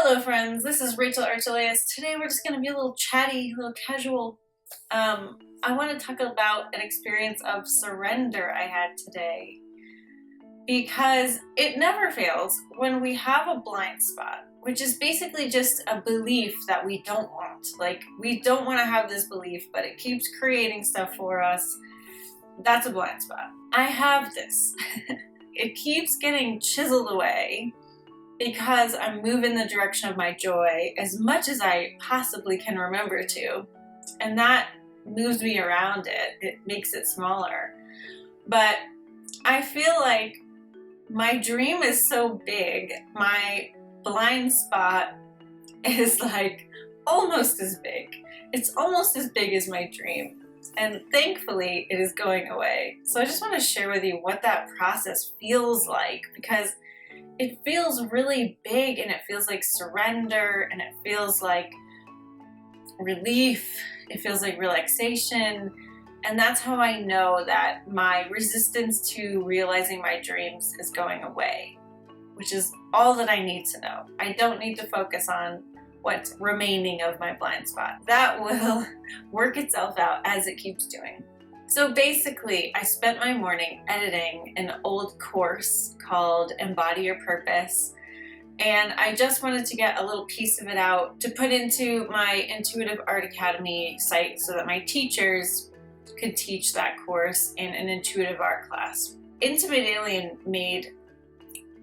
Hello friends, this is Rachel Archelaus. Today we're just going to be a little chatty, a little casual. I want to talk about an experience of surrender I had today, because it never fails when we have a blind spot, which is basically just a belief that we don't want. Like, we don't want to have this belief, but it keeps creating stuff for us. That's a blind spot. I have this. It keeps getting chiseled away because I'm moving the direction of my joy as much as I possibly can remember to. And that moves me around it. It makes it smaller. But I feel like my dream is so big, my blind spot is like almost as big. It's almost as big as my dream. And thankfully it is going away. So I just want to share with you what that process feels like, because it feels really big, and it feels like surrender, and it feels like relief, it feels like relaxation. And that's how I know that my resistance to realizing my dreams is going away, which is all that I need to know. I don't need to focus on what's remaining of my blind spot. That will work itself out as it keeps doing. So basically, I spent my morning editing an old course called Embody Your Purpose, and I just wanted to get a little piece of it out to put into my Intuitive Art Academy site so that my teachers could teach that course in an intuitive art class. Intimate Alien made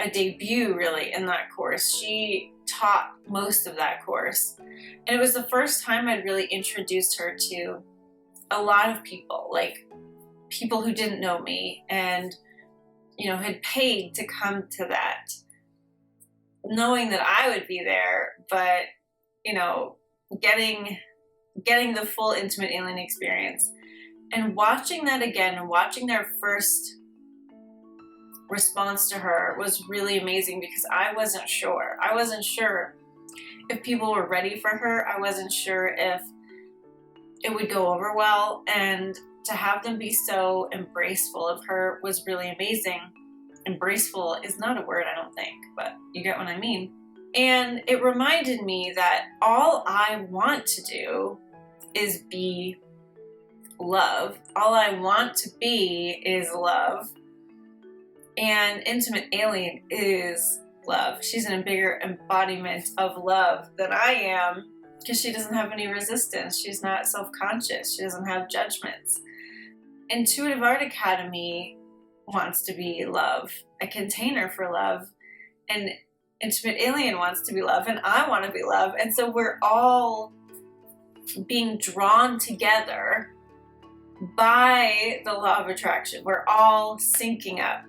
a debut really in that course. She taught most of that course, and it was the first time I'd really introduced her to a lot of people, like people who didn't know me and, had paid to come to that, knowing that I would be there, but, getting the full Intimate Alien experience. And watching that again and watching their first response to her was really amazing, because I wasn't sure. I wasn't sure if people were ready for her. I wasn't sure if it would go over well, and to have them be so embraceful of her was really amazing. Embraceful is not a word, I don't think, but you get what I mean. And it reminded me that all I want to do is be love. All I want to be is love. And Intimate Alien is love. She's a bigger embodiment of love than I am, because she doesn't have any resistance. She's not self-conscious. She doesn't have judgments. Intuitive Art Academy wants to be love, a container for love, and Intimate Alien wants to be love, and I want to be love. And so we're all being drawn together by the law of attraction. We're all syncing up.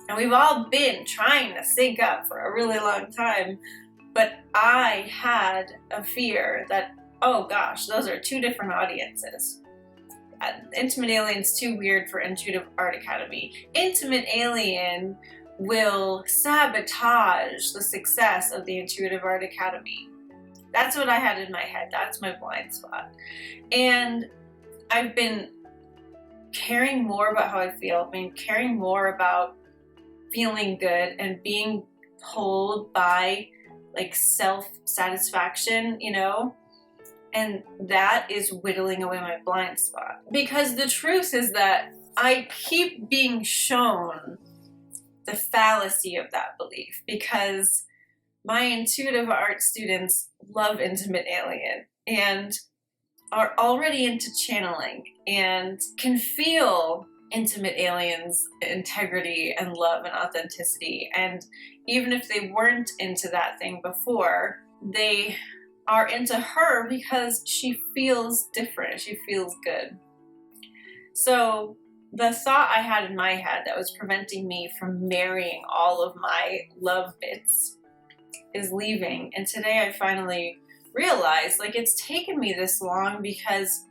And we've all been trying to sync up for a really long time. But I had a fear that, oh gosh, those are two different audiences. Intimate Alien's too weird for Intuitive Art Academy. Intimate Alien will sabotage the success of the Intuitive Art Academy. That's what I had in my head. That's my blind spot. And I've been caring more about how I feel. I've been caring more about feeling good and being pulled by like self-satisfaction, and that is whittling away my blind spot. Because the truth is that I keep being shown the fallacy of that belief, because my intuitive art students love Intimate Alien and are already into channeling and can feel Intimate Alien's integrity and love and authenticity. And even if they weren't into that thing before, they are into her because she feels different. She feels good. So the thought I had in my head that was preventing me from marrying all of my love bits is leaving. And today I finally realized, like, it's taken me this long because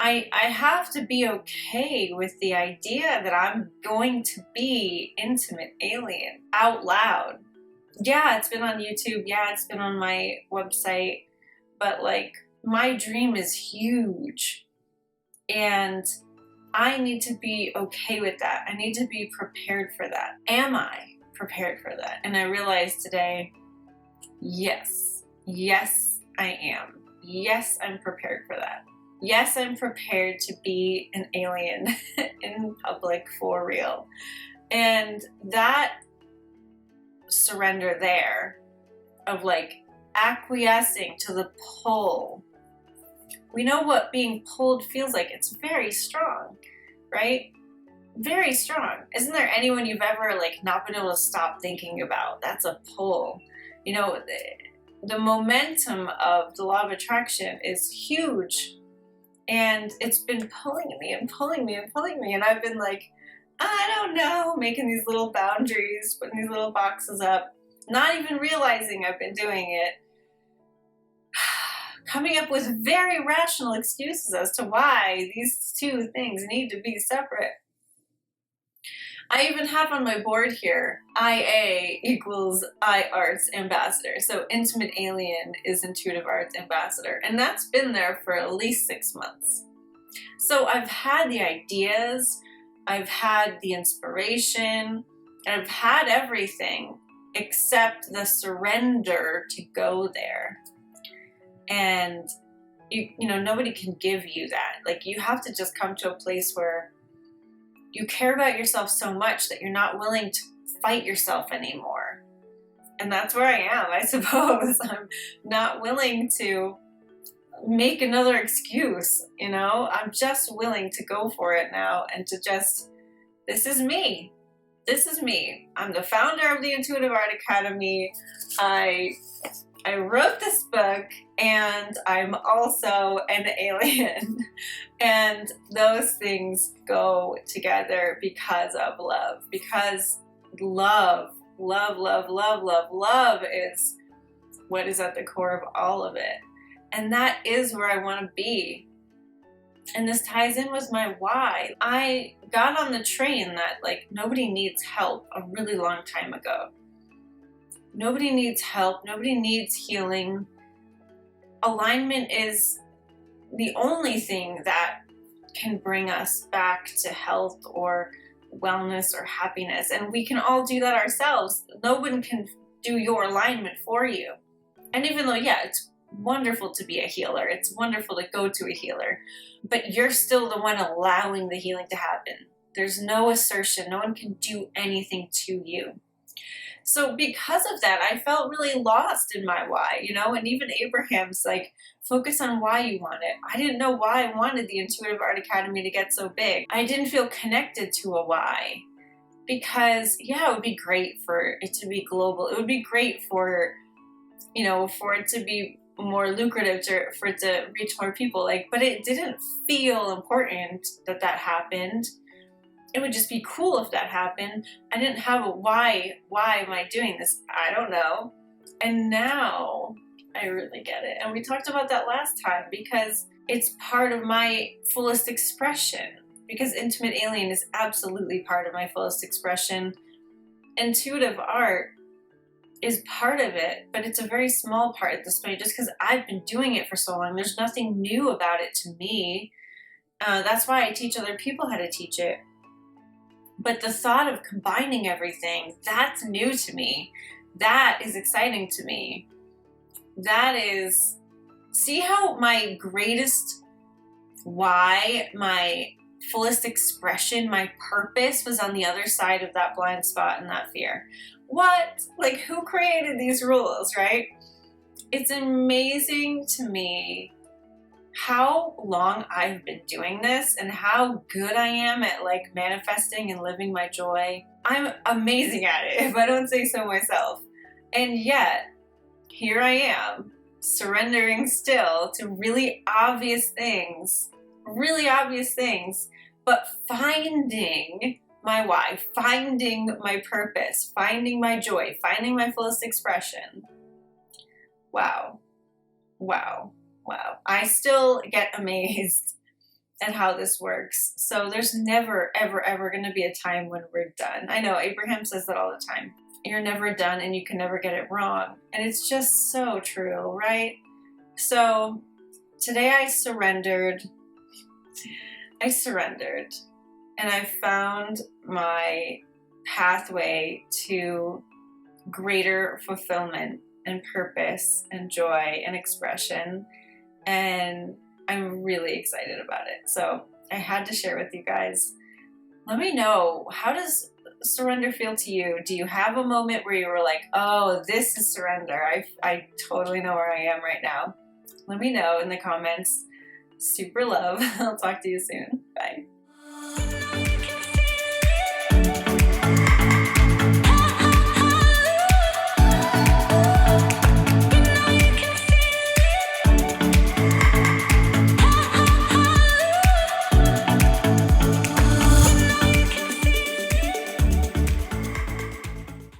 I have to be okay with the idea that I'm going to be Intimate Alien out loud. Yeah, it's been on YouTube. Yeah, it's been on my website. But like, my dream is huge. And I need to be okay with that. I need to be prepared for that. Am I prepared for that? And I realized today Yes. Yes, I am. Yes, I'm prepared for that. Yes, I'm prepared to be an alien in public for real. And that surrender there of like acquiescing to the pull. We know what being pulled feels like. It's very strong, right? Very strong. Isn't there anyone you've ever like not been able to stop thinking about? That's a pull. You know, the momentum of the law of attraction is huge, and it's been pulling me and pulling me and pulling me, and I've been like, I don't know, making these little boundaries, putting these little boxes up, not even realizing I've been doing it, coming up with very rational excuses as to why these two things need to be separate. I even have on my board here, IA equals I Arts Ambassador. So Intimate Alien is Intuitive Arts Ambassador. And that's been there for at least 6 months. So I've had the ideas, I've had the inspiration, and I've had everything except the surrender to go there. And you know, nobody can give you that. Like, you have to just come to a place where you care about yourself so much that you're not willing to fight yourself anymore. And that's where I am, I suppose. I'm not willing to make another excuse, you know? I'm just willing to go for it now and to just, this is me. This is me. I'm the founder of the Intuitive Art Academy. I wrote this book, and I'm also an alien. And those things go together because of love. Because love is what is at the core of all of it. And that is where I want to be. And this ties in with my why. I got on the train that like nobody needs help a really long time ago. Nobody needs help. Nobody needs healing. Alignment is the only thing that can bring us back to health or wellness or happiness. And we can all do that ourselves. No one can do your alignment for you. And even though, yeah, it's wonderful to be a healer, it's wonderful to go to a healer, but you're still the one allowing the healing to happen. There's no assertion. No one can do anything to you. So because of that, I felt really lost in my why, you know, and even Abraham's like, focus on why you want it. I didn't know why I wanted the Intuitive Art Academy to get so big. I didn't feel connected to a why because, yeah, it would be great for it to be global. It would be great for, you know, for it to be more lucrative, for it to reach more people. Like, but it didn't feel important that happened. It would just be cool if that happened. I didn't have a why. Why am I doing this? I don't know. And now I really get it. And we talked about that last time because it's part of my fullest expression. Because Intimate Alien is absolutely part of my fullest expression. Intuitive art is part of it, but it's a very small part at this point just because I've been doing it for so long. There's nothing new about it to me. That's why I teach other people how to teach it. But the thought of combining everything, that's new to me. That is exciting to me. That is, see how my greatest why, my fullest expression, my purpose was on the other side of that blind spot and that fear. What? Like, who created these rules, right? It's amazing to me how long I've been doing this and how good I am at like manifesting and living my joy. I'm amazing at it, if I don't say so myself. And yet, here I am, surrendering still to really obvious things, but finding my why, finding my purpose, finding my joy, finding my fullest expression. Wow. I still get amazed at how this works. So there's never, ever going to be a time when we're done. I know Abraham says that all the time. You're never done and you can never get it wrong. And it's just so true, right? So today I surrendered and I found my pathway to greater fulfillment and purpose and joy and expression. And I'm really excited about it. So I had to share with you guys. Let me know, how does surrender feel to you? Do you have a moment where you were like, oh, this is surrender? I totally know where I am right now. Let me know in the comments. Super love. I'll talk to you soon.